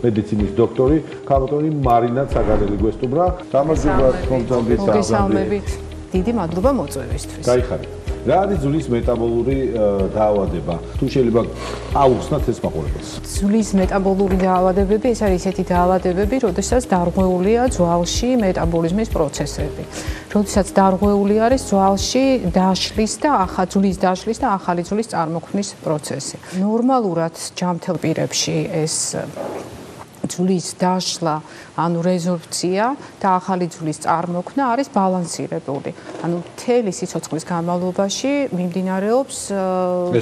მედიცინის დოქტორი, ქალბატონი მარინა ცაგარელი გვესტუმრა. გამარჯობა მოგესალმებით. დიდი მადლობა მოწვევისთვის. გაიხარეთ. რა არის ძვლის მეტაბოლური დაავადება? თუ შეიძლება აუხსნათ ეს მაყურებელს. ძვლის მეტაბოლური დაავადებები ეს არის ესეთი დაავადებები, როდესაც დარღვეულია ძვალში მეტაბოლიზმის პროცესები. როდესაც დარღვეული არის ძვალში დაშლის და ძვლის დაშლის და ახალი ძვლის წარმოქმნის პროცესი. ნორმალურად ჯამთელ პირებში ეს ძვლის დაშლა, ანუ რეზორბცია და ახალი ძვლის წარმოქმნა არის ბალანსირებული. ანუ მთელი სიცოცხლის განმავლობაში მიმდინარეობს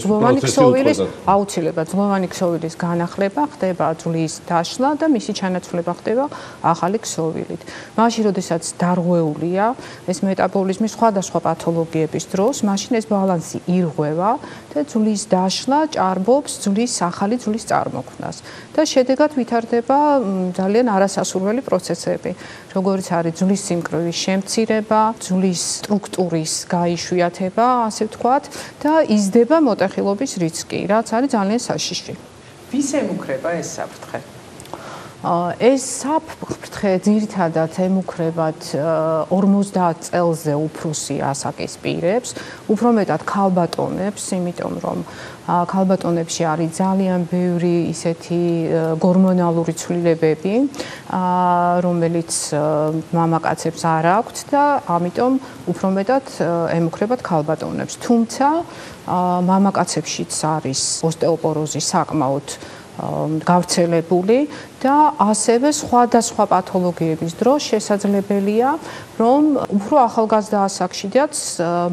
ძვლოვანი ქსოვილის აუცილებლად ძვლოვანი ქსოვილის განახლება, ხდება ძვლის დაშლა და მისი ჩანაცვლება ხდება ახალი ქსოვილით. მაშინ, როდესაც დარღვეულია ეს მეტაბოლიზმი სხვადასხვა პათოლოგიების დროს, მაშინ ეს ბალანსი ირღვევა და ძვლის დაშლა ჭარბობს ახალი ძვლის წარმოქმნას და შედეგად ვითარდება ძალიან არასასურველი პროცესები, როგორც არის ძვლის სიმკვრივის შემცირება, ძვლის სტრუქტურის გაიშვიათება, ასე ვთქვათ, და იზრდება მოტეხილობის რისკი, რაც არის ძალიან საშიში. ვის ემუქრება ეს საფრთხე? ეს საფრთხე ძირითადად ემუქრებათ 50 წელზე უფროსი ასაკის პირებს, უფრო მეტად ქალბატონებს, იმიტომ რომ ქალბატონებში არის ძალიან ბევრი ისეთი გორმონალური ცვლილებები, რომელიც მამაკაცებს არ აქვთ და ამიტომ უფრო მეტად ემუქრებათ ქალბატონებს. თუმცა მამაკაცებშიც არის ოსტეოპოროზი საკმაოდ გავრცელებული და ასევე სხვადასხვა პათოლოგიების დროს შესაძლებელია, რომ უფრო ახალგაზრდა ასაკშიდაც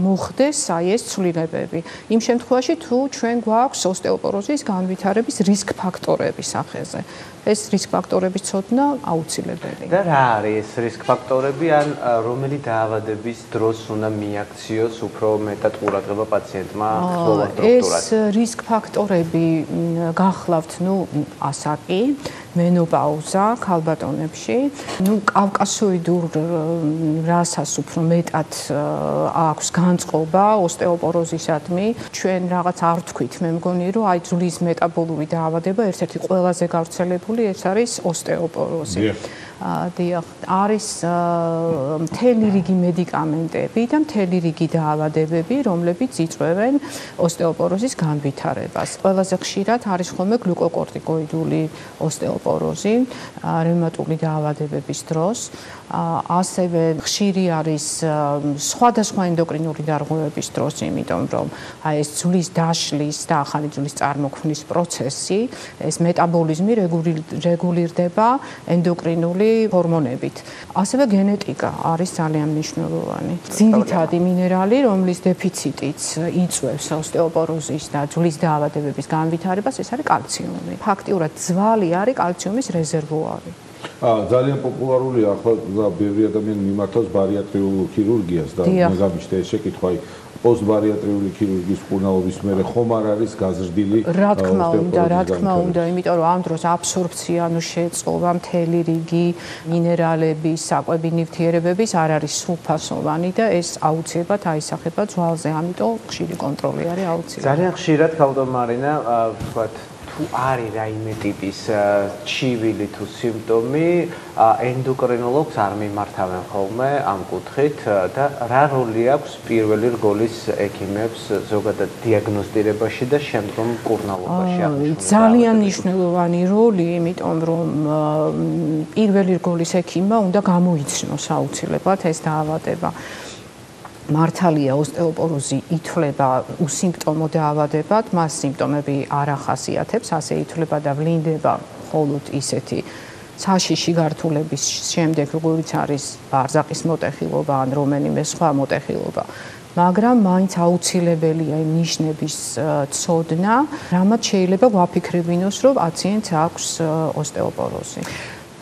მოხდეს ეს ცვლილებები. იმ შემთხვევაში, თუ ჩვენ გვაქვს ოსტეოპოროზის განვითარების რისკ ფაქტორები სახეზე. ეს რისკ ფაქტორების ცოდნა აუცილებელია. და რა არის ეს რისკ ფაქტორები, ან რომელი დაავადების დროს უნდა მიაქციოს უფრო მეტად ყურადღება პაციენტმა ხმოვან დოქტორად? ეს რისკ ფაქტორები გახლავთ, ასაკი, მენოპაუზა ქალბატონებში, კავკასოიდურ რასას უფრო მეტად აქვს განწყობა ოსტეოპოროზისადმი. ჩვენ რაღაც არ ვთქვით, მე მგონი, რომ აი ძვლის მეტაბოლური დაავადება ერთ-ერთი ყველაზე გავრცელებული ეს არის ოსტეოპოროზი. დიახ, არის მთელი რიგი მედიკამენტები და მთელი რიგი დაავადებები, რომლებიც იწვევენ ოსტეოპოროზის განვითარებას. ყველაზე ხშირად არის ხოლმე გლუკოკორტიკოიდული ოსტეოპოროზი რევმატული დაავადებების დროს. ასევე ხშირი არის სხვადასხვა ენდოკრინული დარღვევების დროს, იმიტომ რომ ეს ძვლის დაშლის და ახალი ძვლის წარმოქმნის პროცესი, ეს მეტაბოლიზმი რეგულირდება ენდოკრინული ჰორმონებით. ასევე გენეტიკა არის ძალიან მნიშვნელოვანი. ძირითადი მინერალი, რომლის დეფიციტიც იწვევს ოსტეოპოროზის და ძვლის დაავადებების განვითარებას, ეს არის კალციუმი. ფაქტიურად ძვალი არის კალციუმის რეზერვუარი. ძალიან პოპულარულია ახლა ბევრი ადამიანი მიმართავს ბარიატრიულ ქირურგიას და მე გამიჩნდა ეს შეკითხვა პოსტბარიატრიული ქირურგიის მკურნალობის მერე ხომ არ არის გაზრდილი? რა თქმა უნდა, იმიტომ რომ ამ დროს აბსორბცია, შეწყობა მთელი რიგი მინერალების, საკვები ნივთიერებების არ არის სრულფასოვანი და ეს აუცილებლად აისახება ძვალზე, ამიტომ ხშირი კონტროლი არის აუცილებელი. ძალიან ხშირად ქალბატონ მარინა, ვთქვათ, თუ არის რაიმე ტიპის ჩივილი თუ სიმპტომი, ენდოკრინოლოგს არ მიმართავენ ხოლმე ამ კუთხით და რა როლი აქვს პირველი რგოლის ექიმებს ზოგადად დიაგნოსტირებაში და შემდგომ მკურნალობაში? ძალიან მნიშვნელოვანი როლი, იმიტომ რომ პირველი რგოლის ექიმმა უნდა გამოიცნოს აუცილებლად ეს დაავადება. მართალია ოსტეოპოროზი ითვლება უსიმპტომო დაავადებად, მას სიმპტომები არ ახასიათებს, ასე ითვლება და ვლინდება მხოლოდ ისეთი საშიში გართულების შემდეგ, როგორიც არის ბარზაყის მოტეხილობა ან რომელიმე სხვა მოტეხილობა. მაგრამ მაინც აუცილებელია იმ ნიშნების ცოდნა, რამაც შეიძლება ვაფიქრებინოს, რომ პაციენტს აქვს ოსტეოპოროზი.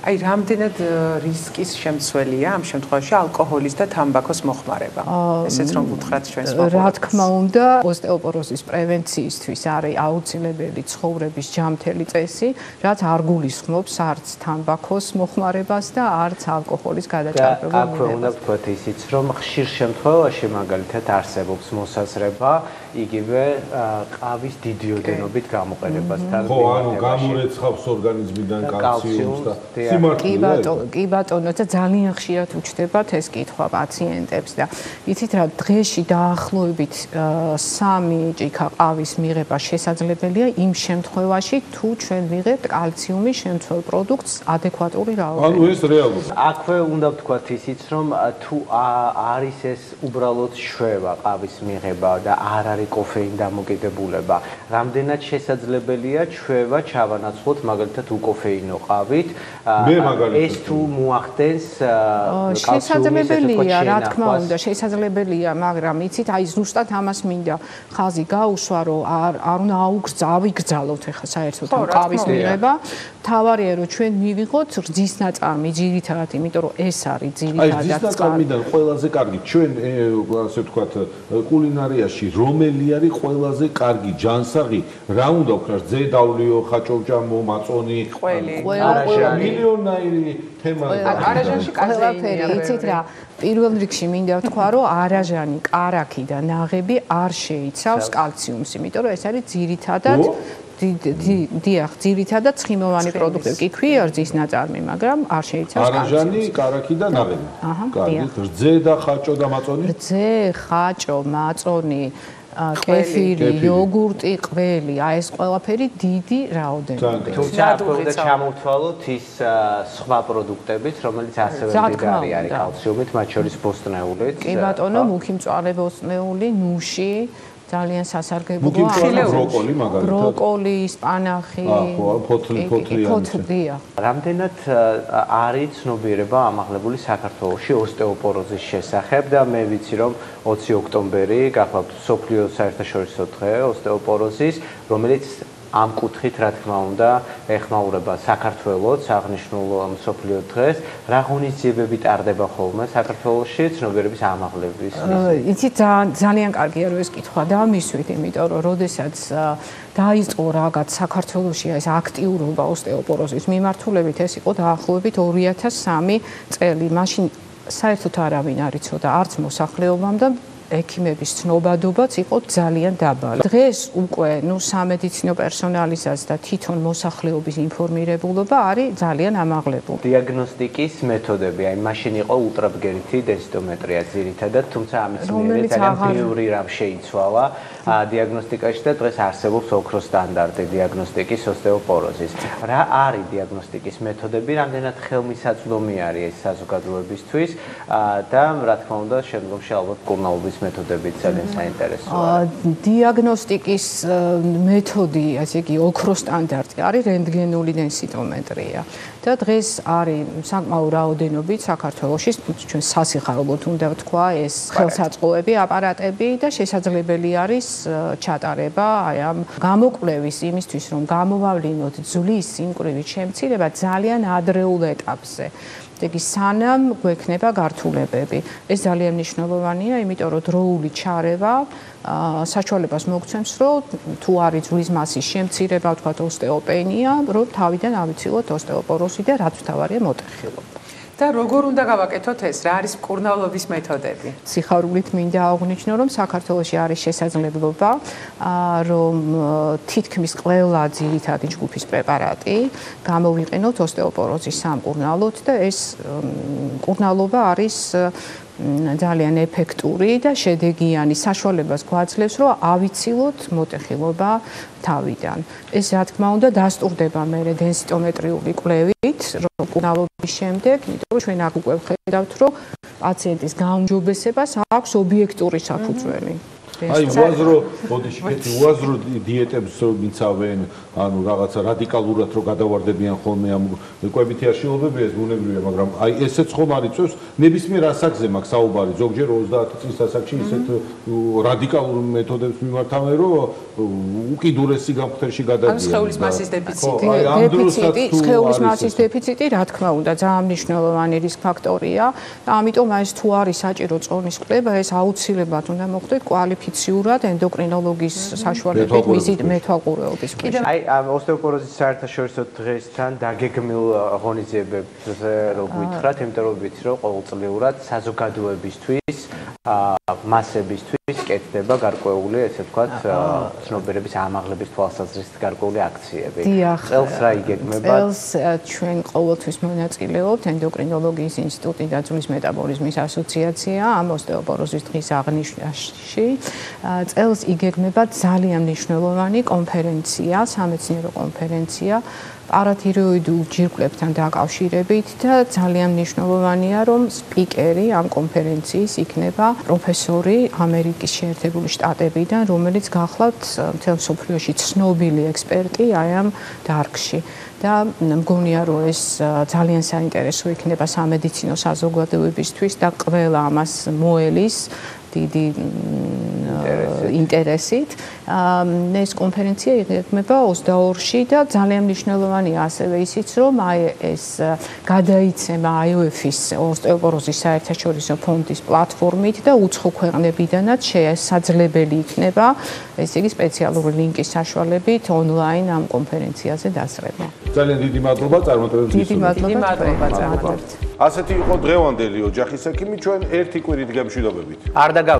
აი, რამდენად რისკის შემცველია ამ შემთხვევაში ალკოჰოლის და თამბაქოს მოხმარება? ესეც რომ გითხრათ ჩვენს მოყოლებას. რა თქმა უნდა, ოსტეოპოროზის პრევენციისთვის არის აუცილებელი ცხოვრების ჯამთელი წესი, რაც არ გულისხმობს არც თამბაქოს მოხმარებას და არც ალკოჰოლის გადაჭარბებას. აქვე უნდა ვთქვათ ისიც, რომ ხშირ შემთხვევაში მაგალითად არსებობს მოსაზრება იგივე ყავის დიდიოდენობით გამოყენებასთან. ხო, ანუ გამურეცხავს ორგანიზმიდან კალციუმს და სიმართლეა. კი ბატონო, და ძალიან ხშირად უჩნდებათ ეს კითხვა პაციენტებს და იცით რა, დღეში დაახლოებით 3 ჭიქა ყავის მიღება შესაძლებელია იმ შემთხვევაში, თუ ჩვენ ვიღებთ კალციუმის შემცველ პროდუქტს ადეკვატური რაოდენობით. ანუ ეს რეალურია. აქვე უნდა ვთქვათ ისიც, რომ თუ არის ეს უბრალოდ შვევა ყავის მიღება და არ არის კოფეინ დამოკიდებულება, რამდენად შესაძლებელია შვევა ჩავანაცვლოთ მაგალითად უკოფეინო ყავით, ეს თუ მოახდენს შესაძლებელია, რა თქმა უნდა, შესაძლებელია, მაგრამ იცით, აი ზუსტად ამას მინდა ხაზი გაუსვა, რომ არ უნდა ავიგრძალოთ ახლა საერთოდ ყავის მიღება. თავარია რომ ჩვენ მივიღოთ რძის ნაწარმი ძირითადად, იმიტომ რომ ეს არის ძირითადად რძის ნაწარმიდან ყველაზე კარგი ჩვენ ასე ვთქვათ კულინარიაში რომელი არის ყველაზე კარგი ჯანსაღი, რა უნდა ვქნას, ძედავლიო, ხაჭოვჭამო, მაწონი, მილიონაირი თემა. არაჟანში ყველაფერი, იცით რა, პირველ რიგში მინდა ვთქვა, რომ არაჟანი, კარაქი და ნაღები არ შეიცავს კალციუმს, იმიტომ რომ ეს არის ძირითადად დიახ, ძირითადად ცხიმოვანი პროდუქტები. კი ქვია რძის ნაწარმი, მაგრამ არ შეიცავს კალციუმს. არაჟანი, კარაქი და ნაღები. კარგი, რძე და ხაჭო და მაწონი? რძე, ხაჭო, მაწონი, კეფირი, იოგურტი, ყველი, აი ეს ყველაფერი დიდი რაოდენობით. თუმცა უნდა ჩამოვთვალოთ ის სხვა პროდუქტებიც, რომელიც ასევე მდიდარი არის კალციუმით, მათ შორის ბოსტნეულიც. კი ბატონო, მუქი მწვანე ბოსტნეული, ნუში ძალიან სასარგებლოა. მუქი მწვანე ბროკოლი მაგალითად. ბროკოლი, სპანახი. ფოთლია. რამდენად არის ცნობიერება ამაღლებული საქართველოში ოსტეოპოროზის შესახებ და მე ვიცი რომ 20 ოქტომბერი გახლავთ მსოფლიო საერთაშორისო დღე ოსტეოპოროზის, რომელიც ამ კუთხით რა თქმა უნდა ეხმაურება საქართველოს აღნიშნულ მსოფლიო დღეს. რა ღონისძიებები ტარდება ხოლმე საქართველოში ცნობიერების ამაღლების? იცით ძალიან კარგია რომ ეს კითხვა დამისვით, იმიტომ რომ როდესაც დაიწყო რაღაც საქართველოში ეს აქტიურობა ოსტეოპოროზის მიმართულებით, ეს იყო დაახლოებით 2003 წელი. მაშინ საერთოდ არავინ არ იცოდა არც მოსახლეობამ და ექიმების ცნობადობაც იყო ძალიან დაბალი. დღეს უკვე სამედიცინო პერსონალისას და თვითონ მოსახლეობის ინფორმირებულობა არის ძალიან ამაღლებული. დიაგნოსტიკის მეთოდები, აი მაშინ იყო ულტრაბგერითი დენსიტომეტრია ძირითადად, თუმცა ამის მიერე ძალიან ბევრი რამ შეიცვალა დიაგნოსტიკაში და დღეს არსებობს ოქროს სტანდარტი დიაგნოსტიკის ოსტეოპოროზის. რა არის დიაგნოსტიკის მეთოდები, რამდენად ხელმისაწვდომი არის ეს საზოგადოებისთვის და რა თქმა უნდა შემდგომში ალბათ კურნალობის მეთოდებიც ძალიან საინტერესოა. დიაგნოსტიკის მეთოდი, ასე იგი, ოქროს სტანდარტი არის რენტგენული დენსიტომეტრია. და დღეს არის საკმაო რაოდენობით საქართველოში, ჩვენ სასიხარულოდ უნდა ვთქვა, ეს ხელსაწყოები, აპარატები და შესაძლებელი არის ჩატარება აი ამ გამოკვლევის იმისთვის, რომ გამოვავლინოთ ძვლის სიმკვრივის შემცირება ძალიან ადრეულ ეტაპზე. იგი სანამ გვექნება გართულებები. ეს ძალიან მნიშვნელოვანია, იმიტომ რომ დროული ჩარევა საშუალებას მოგცემს, რომ თუ არის ძვლის მასის შემცირება, ვთქვათ ოსტეოპენია, რომ თავიდან ავიცილოთ ოსტეოპოროზი და რაც თავარია მოტეხილობა. და როგორ უნდა გავაკეთოთ ეს? რა არის მკურნალობის მეთოდები? სიხარულით მინდა აღვნიშნო, რომ საქართველოში არის შესაძლებლობა, რომ თითქმის ყველა ძირითადი ჯგუფის პრეპარატი გამოვიყენოთ ოსტეოპოროზის სამკურნალოდ და ეს მკურნალობა არის ძალიან ეფექტური და შედეგიანი, საშუალებას გვაძლევს, რომ ავიცილოთ მოტეხილობა თავიდან. ეს რა თქმა უნდა დასტურდება მერე დენსიტომეტრიული კვლევით, მკურნალობის შემდეგ, იმიტომ რომ ჩვენ აქ უკვე ვხედავთ, რომ პაციენტის გაუმჯობესებას აქვს ობიექტური საფუძველი. აი უაზრო, ბოდიში კეთი უაზრო დიეტებს მიცავენ, ანუ რაღაცა რადიკალურად რო გადავარდებიან ხოლმე ამ კვებითი აშლილობები, ეს ბუნებრივია, მაგრამ აი ესეც ხომ არ იწევს ნებისმიერ ასაკზე მაქვს საუბარი, ზოგჯერ 30 წლის ასაკში ისეთ რადიკალურ მეთოდებს მიმართავენ, რომ უკიდურესი გამხდელში გადადიან. სხეულის მასის დეფიციტი. სხეულის მასის დეფიციტი, რა თქმა უნდა, ძალიან მნიშვნელოვანი რისკ ფაქტორია და ამიტომ ეს თუ არის საჭირო წონის კვლევა, ეს აუცილებლად უნდა მოხდეს კვალიფიციურად ენდოკრინოლოგის საშუალებით მისი მეთვალყურეობის ქვეშ. აი ოსტეოპოროზის საერთაშორისო დღესთან დაგეგმილ ღონისძიებებზე რო გითხრათ, იმიტომ რომ ვიცი რომ ყოველწლიურად საზოგადოებისთვის მასებისთვის კეთდება გარკვეული, ესე ვთქვათ, ცნობიერების ამაღლების თვალსაზრისით გარკვეული აქციები. წელს რა იგეგმება? წელს ჩვენ ყოველთვის მონაწილეობთ ენდოკრინოლოგიის ინსტიტუტი და ძვლის მეტაბოლიზმის ასოციაცია ამ ოსტეოპოროზის დღის აღნიშვნაში. წელს იგეგმება ძალიან მნიშვნელოვანი კონფერენცია, სამეცნიერო კონფერენცია პარათიროიდულ ჯირკვლებთან დაკავშირებით და ძალიან მნიშვნელოვანია, რომ სპიკერი ამ კონფერენციის იქნება პროფესორი ამერიკის შეერთებული შტატებიდან, რომელიც გახლავთ მთელ მსოფლიოში ცნობილი ექსპერტი აი ამ დარგში. და მგონია, რომ ეს ძალიან საინტერესო იქნება სამედიცინო საზოგადოებისთვის და ყველა ამას მოელის დიდი ინტერესით. ეს კონფერენცია იგეგმება 22-ში და ძალიან მნიშვნელოვანია ასევე ისიც, რომ აი ეს გადაიცემა IOF-ის ოსტეოპოროზის საერთაშორისო ფონდის პლატფორმით და უცხო ქვეყნებიდანაც შესაძლებელი იქნება, ესე იგი სპეციალური ლინკის საშუალებით ონლაინ ამ კონფერენციაზე დასწრება. ძალიან დიდი მადლობა წარმატებებს გისურვებთ. დიდი მადლობა წარმატებებს. ასეთი იყო დღევანდელი ოჯახის ექიმი, ჩვენ ერთი კვირით გემშვიდობებით. არ